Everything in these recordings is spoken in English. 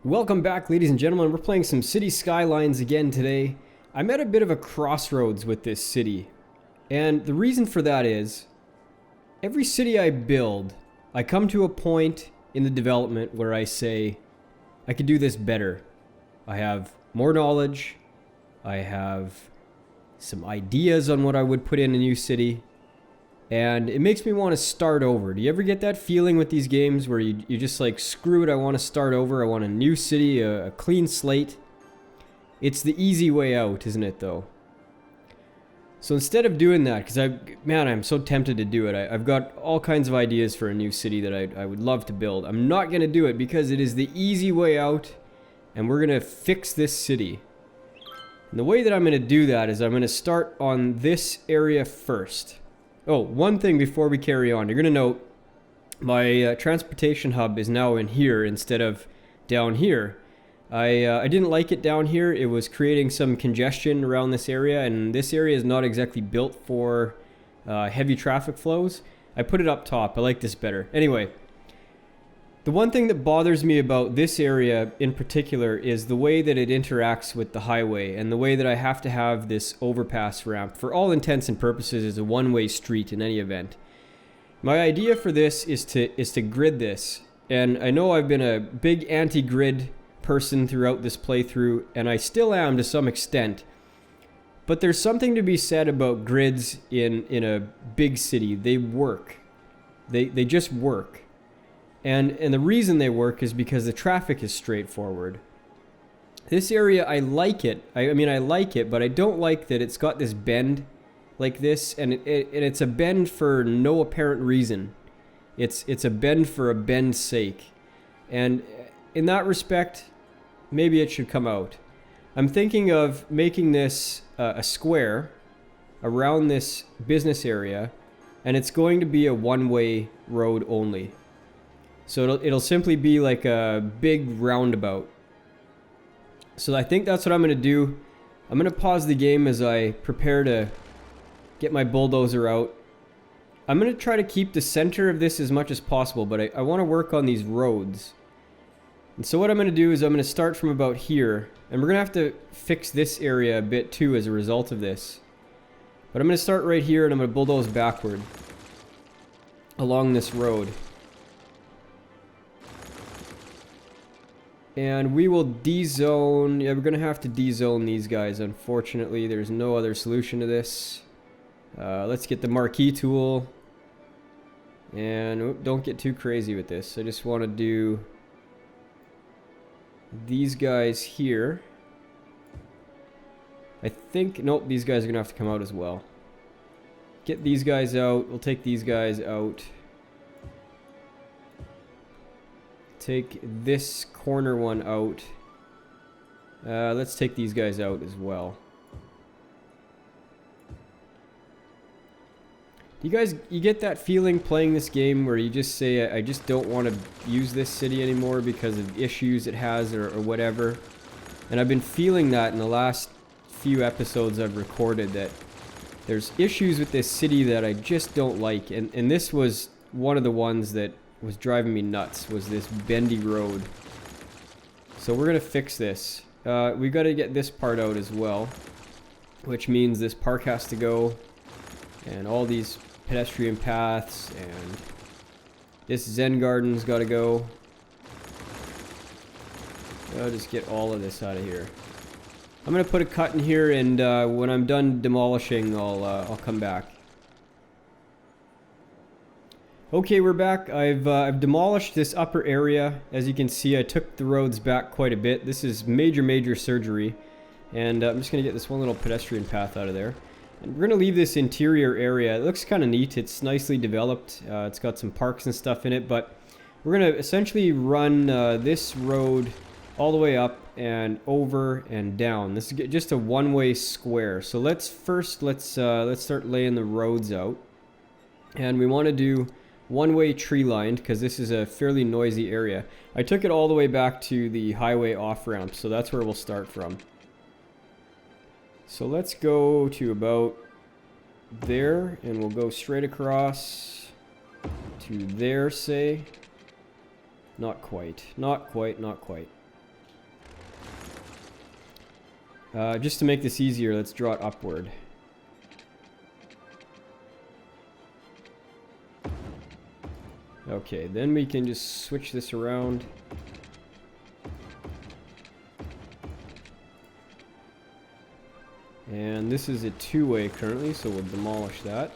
Welcome back, ladies and gentlemen. We're playing some City Skylines again today. I'm at a bit of a crossroads with this city. And the reason for that is, every city I build, I come to a point in the development where I say, I could do this better. I have more knowledge. I have some ideas on what I would put in a new city. And it makes me want to start over. Do you ever get that feeling with these games where you just like, screw it, I want to start over. I want a new city, a clean slate. It's the easy way out, isn't it though? So instead of doing that, because I'm so tempted to do it. I've got all kinds of ideas for a new city that I would love to build. I'm not going to do it because it is the easy way out. And we're going to fix this city. And the way that I'm going to do that is I'm going to start on this area first. Oh, one thing before we carry on. You're going to note my transportation hub is now in here instead of down here. I didn't like it down here. It was creating some congestion around this area, and this area is not exactly built for heavy traffic flows. I put it up top. I like this better. Anyway, the one thing that bothers me about this area in particular is the way that it interacts with the highway and the way that I have to have this overpass ramp. For all intents and purposes, is a one-way street in any event. My idea for this is to grid this. And I know I've been a big anti-grid person throughout this playthrough, and I still am to some extent. But there's something to be said about grids in a big city. They work. They just work. And the reason they work is because the traffic is straightforward. This area, I like it. I mean, I like it, but I don't like that it's got this bend like this, and it's a bend for no apparent reason. It's a bend for a bend's sake. And in that respect, maybe it should come out. I'm thinking of making this a square around this business area, and it's going to be a one-way road only. So it'll simply be like a big roundabout. So I think that's what I'm going to do. I'm going to pause the game as I prepare to get my bulldozer out. I'm going to try to keep the center of this as much as possible, but I want to work on these roads. And so what I'm going to do is I'm going to start from about here, and we're going to have to fix this area a bit too as a result of this. But I'm going to start right here, and I'm going to bulldoze backward along this road. And we will D-zone. Yeah, we're going to have to D-zone these guys, unfortunately. There's no other solution to this. Let's get the marquee tool. And don't get too crazy with this. I just want to do these guys here. I think, nope, these guys are going to have to come out as well. Get these guys out. We'll take these guys out. Take this corner one out. Let's take these guys out as well. You get that feeling playing this game where you just say, I just don't want to use this city anymore because of issues it has or whatever. And I've been feeling that in the last few episodes I've recorded, that there's issues with this city that I just don't like. And this was one of the ones that was driving me nuts, was this bendy road. So we're gonna fix this. We've got to get this part out as well, which means this park has to go, and all these pedestrian paths, and this Zen garden's got to go. I'll just get all of this out of here. I'm gonna put a cut in here, and when I'm done demolishing, I'll come back. Okay, we're back. I've demolished this upper area. As you can see, I took the roads back quite a bit. This is major surgery. And I'm just going to get this one little pedestrian path out of there. And we're going to leave this interior area. It looks kind of neat. It's nicely developed. It's got some parks and stuff in it. But we're going to essentially run this road all the way up and over and down. This is just a one-way square. So let's start laying the roads out. And we want to do one-way tree lined because this is a fairly noisy area. I took it all the way back to the highway off-ramp, so that's where we'll start from. So let's go to about there, and we'll go straight across to there, say. Not quite. Just to make this easier, let's draw it upward. Okay, then we can just switch this around. And this is a two-way currently, so we'll demolish that.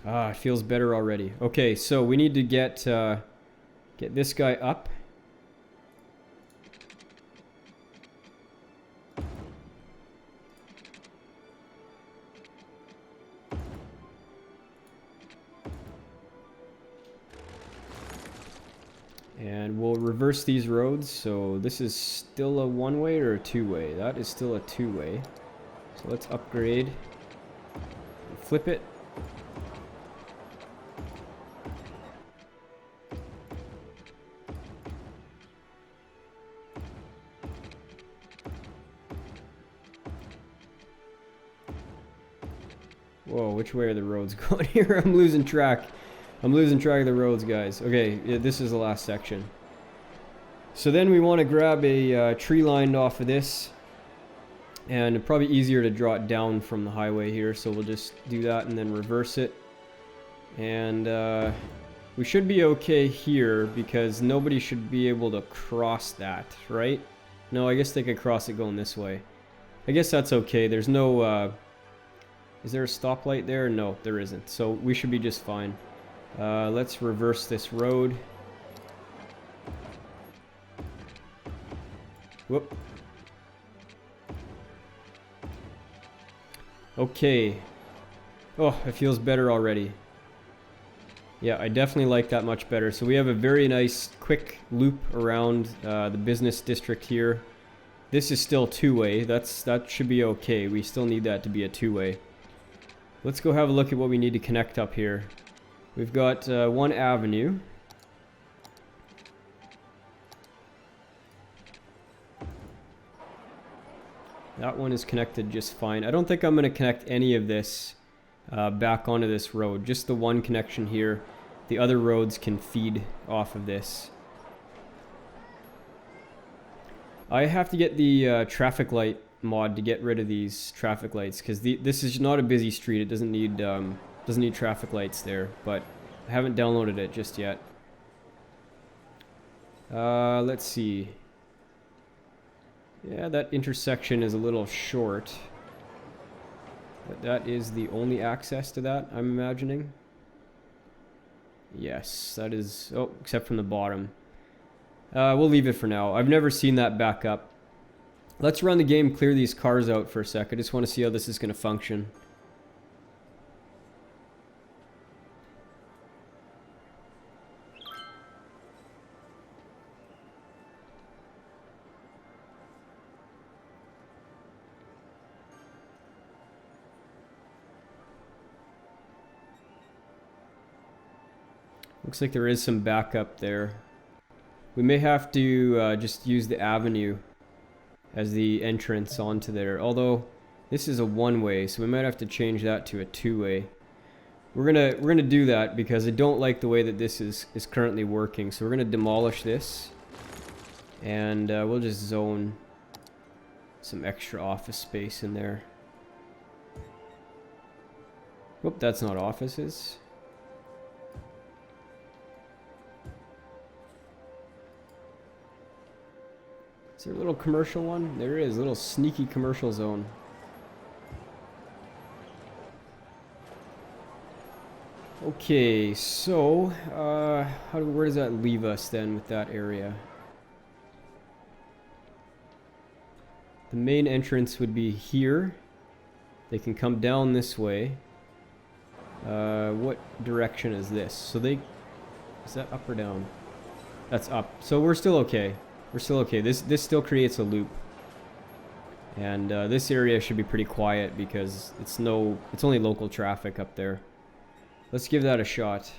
Ah, it feels better already. Okay, so we need to get this guy up. And we'll reverse these roads. So this is still a one-way or a two-way? That is still a two-way. So let's upgrade. Flip it. Whoa, which way are the roads going here? I'm losing track. I'm losing track of the roads, guys. Okay, yeah, this is the last section. So then we want to grab a tree line off of this. And probably easier to draw it down from the highway here. So we'll just do that and then reverse it. And we should be okay here because nobody should be able to cross that, right? No, I guess they could cross it going this way. I guess that's okay. There's no... is there a stoplight there? No, there isn't. So we should be just fine. Let's reverse this road. Whoop. Okay. Oh, it feels better already. Yeah, I definitely like that much better. So we have a very nice quick loop around the business district here. This is still two-way. That should be okay. We still need that to be a two-way. Let's go have a look at what we need to connect up here. We've got one avenue. That one is connected just fine. I don't think I'm going to connect any of this back onto this road. Just the one connection here. The other roads can feed off of this. I have to get the traffic light mod to get rid of these traffic lights because this is not a busy street. It doesn't need traffic lights there, but I haven't downloaded it just yet. Let's see. Yeah, that intersection is a little short, but that is the only access to that, I'm imagining. Yes, that is... oh, except from the bottom. We'll leave it for now. I've never seen that back up. Let's run the game, clear these cars out for a sec. I just want to see how this is going to function. Looks like there is some backup there. We may have to just use the avenue as the entrance onto there. Although this is a one-way, so we might have to change that to a two-way. We're gonna do that because I don't like the way that this is currently working. So we're gonna demolish this, and we'll just zone some extra office space in there. Whoop, that's not offices. Is there a little commercial one? There is, a little sneaky commercial zone. Okay, so where does that leave us then with that area? The main entrance would be here. They can come down this way. What direction is this? So is that up or down? That's up. So we're still okay. We're still okay. This still creates a loop. And this area should be pretty quiet because it's only local traffic up there. Let's give that a shot.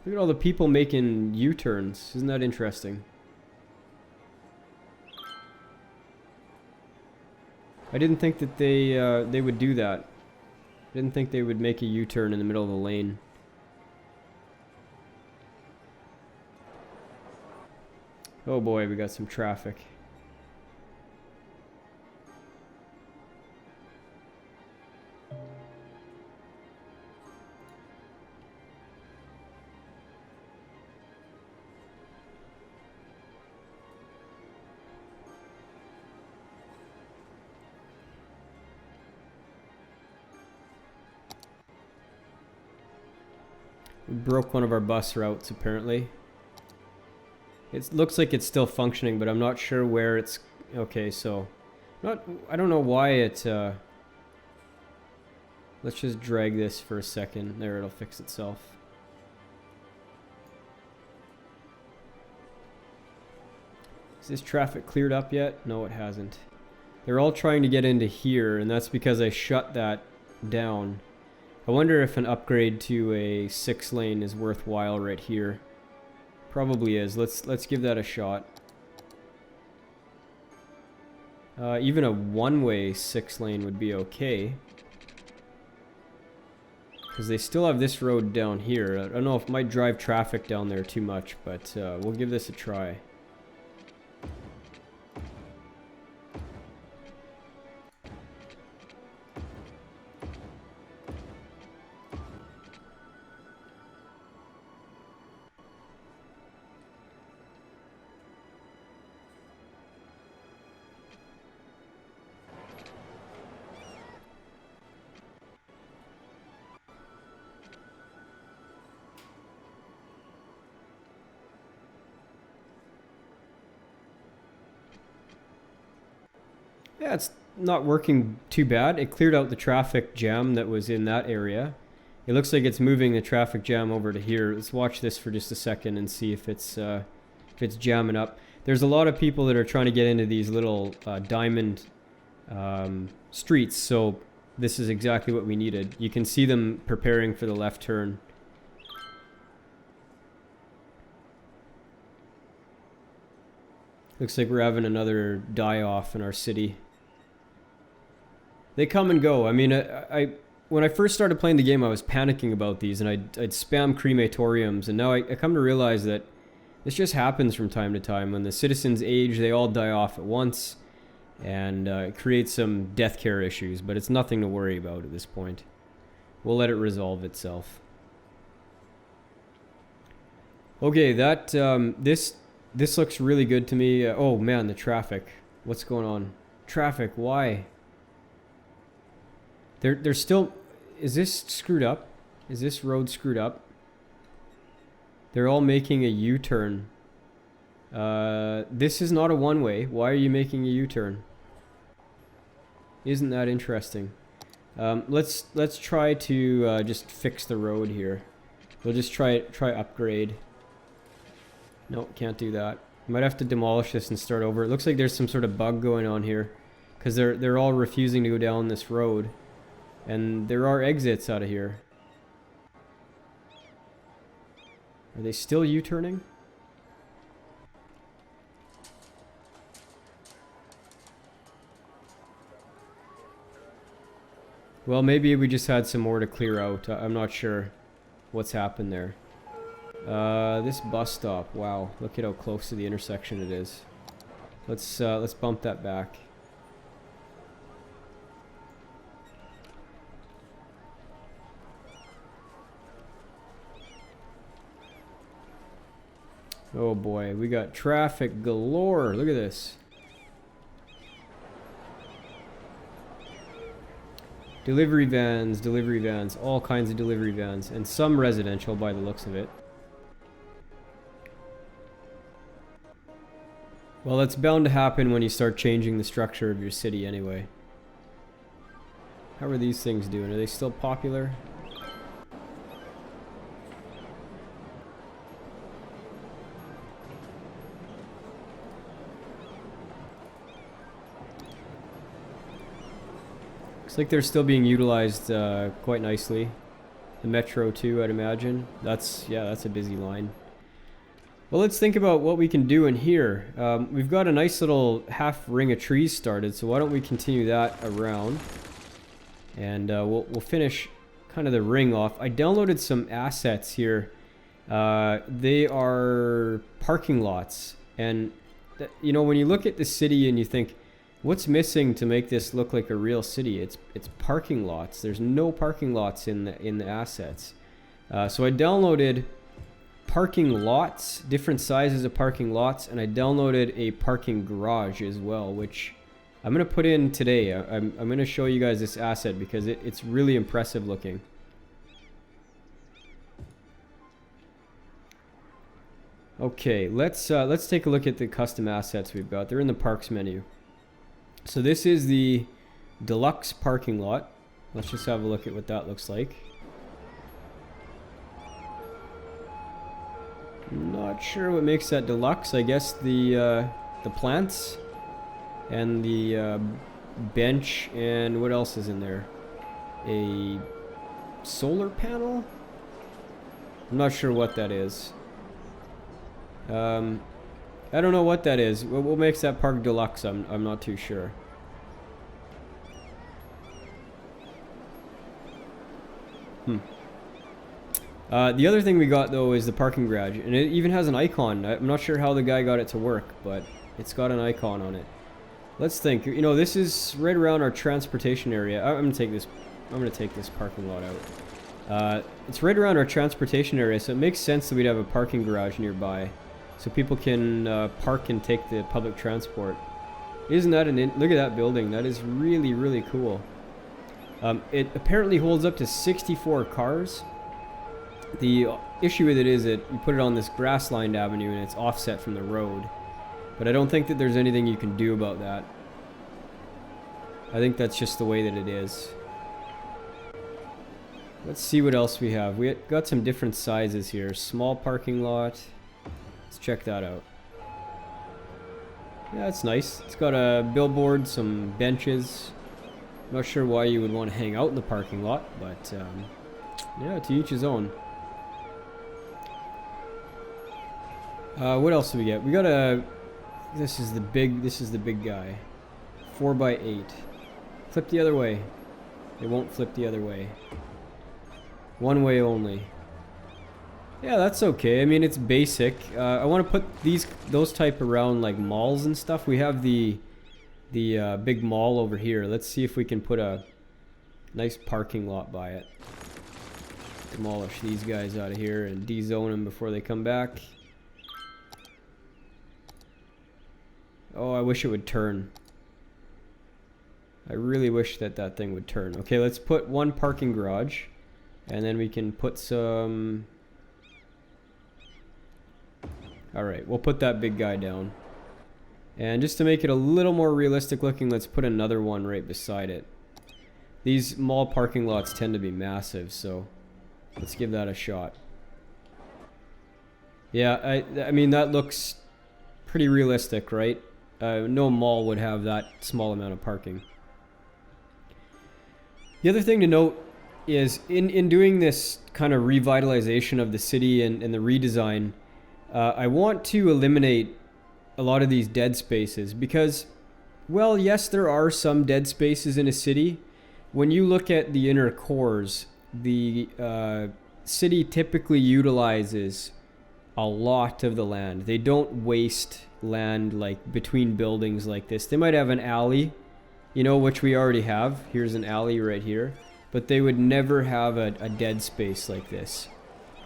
Look at all the people making U-turns. Isn't that interesting? I didn't think that they would do that. Didn't think they would make a U-turn in the middle of the lane. Oh boy, we got some traffic. We broke one of our bus routes, apparently. It looks like it's still functioning, but I'm not sure where it's... Okay, so... I don't know why it... Let's just drag this for a second. There, it'll fix itself. Is this traffic cleared up yet? No, it hasn't. They're all trying to get into here, and that's because I shut that down. I wonder if an upgrade to a 6-lane is worthwhile right here. Probably is. Let's give that a shot. Even a one-way 6-lane would be okay. Because they still have this road down here. I don't know if it might drive traffic down there too much, but we'll give this a try. Yeah, it's not working too bad. It cleared out the traffic jam that was in that area. It looks like it's moving the traffic jam over to here. Let's watch this for just a second and see if it's jamming up. There's a lot of people that are trying to get into these little diamond streets, so this is exactly what we needed. You can see them preparing for the left turn. Looks like we're having another die-off in our city. They come and go. I mean, when I first started playing the game, I was panicking about these, and I'd spam crematoriums, and now I come to realize that this just happens from time to time. When the citizens age, they all die off at once, and it creates some death care issues, but it's nothing to worry about at this point. We'll let it resolve itself. Okay, that this looks really good to me. Oh man, the traffic. What's going on? Traffic, why? They're still... Is this screwed up? Is this road screwed up? They're all making a U-turn. This is not a one-way. Why are you making a U-turn? Isn't that interesting? Let's try to just fix the road here. We'll just try upgrade. No, can't do that. Might have to demolish this and start over. It looks like there's some sort of bug going on here, because they're all refusing to go down this road, and there are exits out of here. Are they still U-turning? Well, maybe we just had some more to clear out. I'm not sure what's happened there. This bus stop. Wow, look at how close to the intersection it is. Let's bump that back. Oh boy, we got traffic galore. Look at this. Delivery vans, all kinds of delivery vans, and some residential by the looks of it. Well, that's bound to happen when you start changing the structure of your city anyway. How are these things doing? Are they still popular? Looks like they're still being utilized quite nicely. The metro too, I'd imagine. Yeah, that's a busy line. Well, let's think about what we can do in here. We've got a nice little half ring of trees started, so why don't we continue that around. And we'll finish kind of the ring off. I downloaded some assets here. They are parking lots. And, you know, when you look at the city and you think, what's missing to make this look like a real city? It's parking lots. There's no parking lots in the assets. So I downloaded parking lots, different sizes of parking lots, and I downloaded a parking garage as well, which I'm going to put in today. I'm going to show you guys this asset because it's really impressive looking. Okay, let's take a look at the custom assets we've got. They're in the parks menu. So this is the deluxe parking lot. Let's just have a look at what that looks like. Not sure what makes that deluxe. I guess the plants and the bench, and what else is in there? A solar panel? I'm not sure what that is. I don't know what that is. What makes that park deluxe? I'm not too sure. The other thing we got though is the parking garage, and it even has an icon. I'm not sure how the guy got it to work, but it's got an icon on it. Let's think. You know, this is right around our transportation area. I'm gonna take this parking lot out. It's right around our transportation area, so it makes sense that we'd have a parking garage nearby, so people can park and take the public transport. Isn't that look at that building? That is really, really cool. It apparently holds up to 64 cars. The issue with it is that you put it on this grass-lined avenue and it's offset from the road. But I don't think that there's anything you can do about that. I think that's just the way that it is. Let's see what else we have. We got some different sizes here. Small parking lot. Let's check that out. Yeah, it's nice. It's got a billboard, some benches. Not sure why you would want to hang out in the parking lot, but yeah, to each his own. What else do we get? We got a. This is the big guy. 4x8. Flip the other way. It won't flip the other way. One way only. Yeah, that's okay. I mean, it's basic. I want to put those type around like malls and stuff. We have the big mall over here. Let's see if we can put a nice parking lot by it. Demolish these guys out of here and de-zone them before they come back. Oh, I wish it would turn. I really wish that thing would turn. Okay, let's put one parking garage, and then we can put some. Alright, we'll put that big guy down. And just to make it a little more realistic looking, let's put another one right beside it. These mall parking lots tend to be massive, so let's give that a shot. Yeah, I mean, that looks pretty realistic, right? No mall would have that small amount of parking. The other thing to note is in doing this kind of revitalization of the city and the redesign, I want to eliminate a lot of these dead spaces because, well, yes, there are some dead spaces in a city. When you look at the inner cores, the city typically utilizes a lot of the land. They don't waste land like between buildings like this. They might have an alley, you know, which we already have. Here's an alley right here, but they would never have a dead space like this.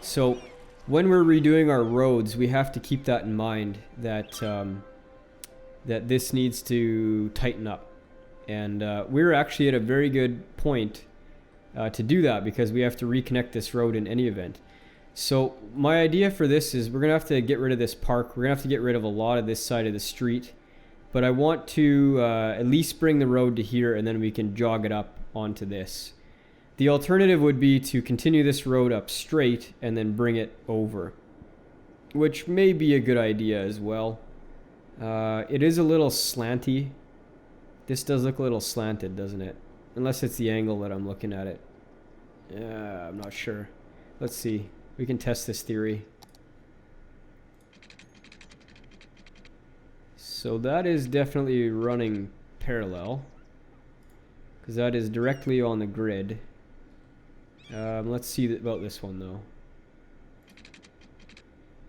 So when we're redoing our roads, we have to keep that in mind, that that this needs to tighten up. And we're actually at a very good point to do that because we have to reconnect this road in any event. So my idea for this is we're going to have to get rid of this park. We're going to have to get rid of a lot of this side of the street. But I want to at least bring the road to here, and then we can jog it up onto this. The alternative would be to continue this road up straight and then bring it over, which may be a good idea as well. It is a little slanty. This does look a little slanted, doesn't it? Unless it's the angle that I'm looking at it. Yeah, I'm not sure. Let's see. We can test this theory. So that is definitely running parallel, because that is directly on the grid. Let's see about this one though.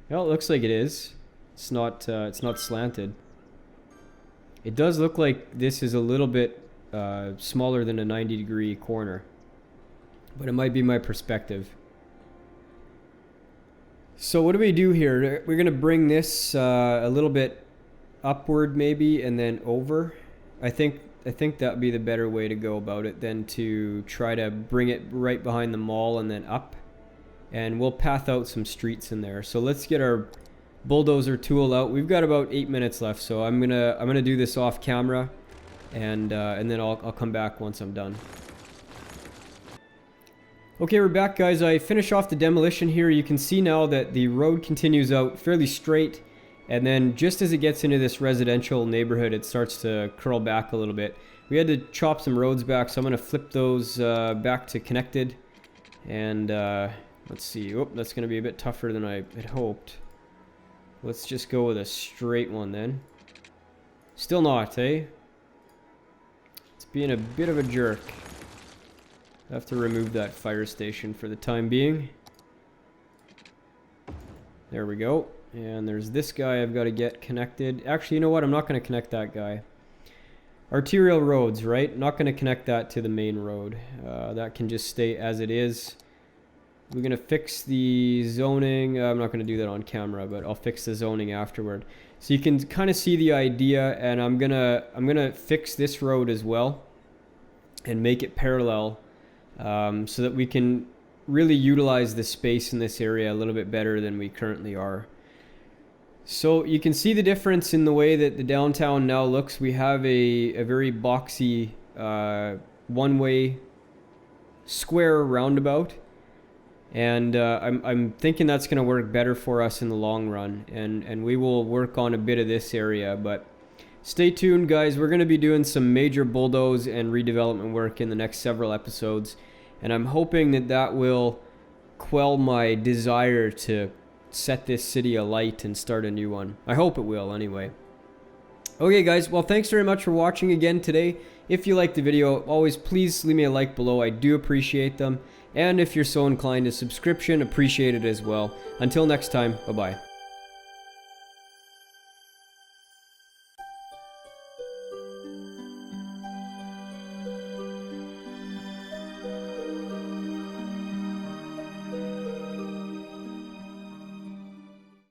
Well, it looks like it is. It's not slanted. It does look like this is a little bit smaller than a 90-degree corner, but it might be my perspective. So what do we do here? We're gonna bring this a little bit upward maybe, and then over. I think that'd be the better way to go about it than to try to bring it right behind the mall and then up. And we'll path out some streets in there. So let's get our bulldozer tool out. We've got about 8 minutes left, so I'm gonna do this off camera, and then I'll come back once I'm done. Okay, we're back, guys. I finish off the demolition here. You can see now that the road continues out fairly straight, and then just as it gets into this residential neighborhood, it starts to curl back a little bit. We had to chop some roads back, so I'm gonna flip those back to connected, and let's see. Oh, that's gonna be a bit tougher than I had hoped. Let's just go with a straight one then. Still not, eh? It's being a bit of a jerk. I have to remove that fire station for the time being. There we go. And there's this guy I've got to get connected. Actually, you know what? I'm not going to connect that guy. Arterial roads, right? Not going to connect that to the main road. That can just stay as it is. We're going to fix the zoning. I'm not going to do that on camera, but I'll fix the zoning afterward. So you can kind of see the idea, and I'm gonna fix this road as well and make it parallel, so that we can really utilize the space in this area a little bit better than we currently are. So you can see the difference in the way that the downtown now looks. We have a very boxy one-way square roundabout, and I'm thinking that's going to work better for us in the long run, and we will work on a bit of this area. But stay tuned, guys. We're going to be doing some major bulldoze and redevelopment work in the next several episodes, and I'm hoping that that will quell my desire to set this city alight and start a new one. I hope it will anyway. Okay, guys, well, thanks very much for watching again today. If you liked the video, always please leave me a like below. I do appreciate them. And if you're so inclined, a subscription, appreciate it as well. Until next time, bye-bye.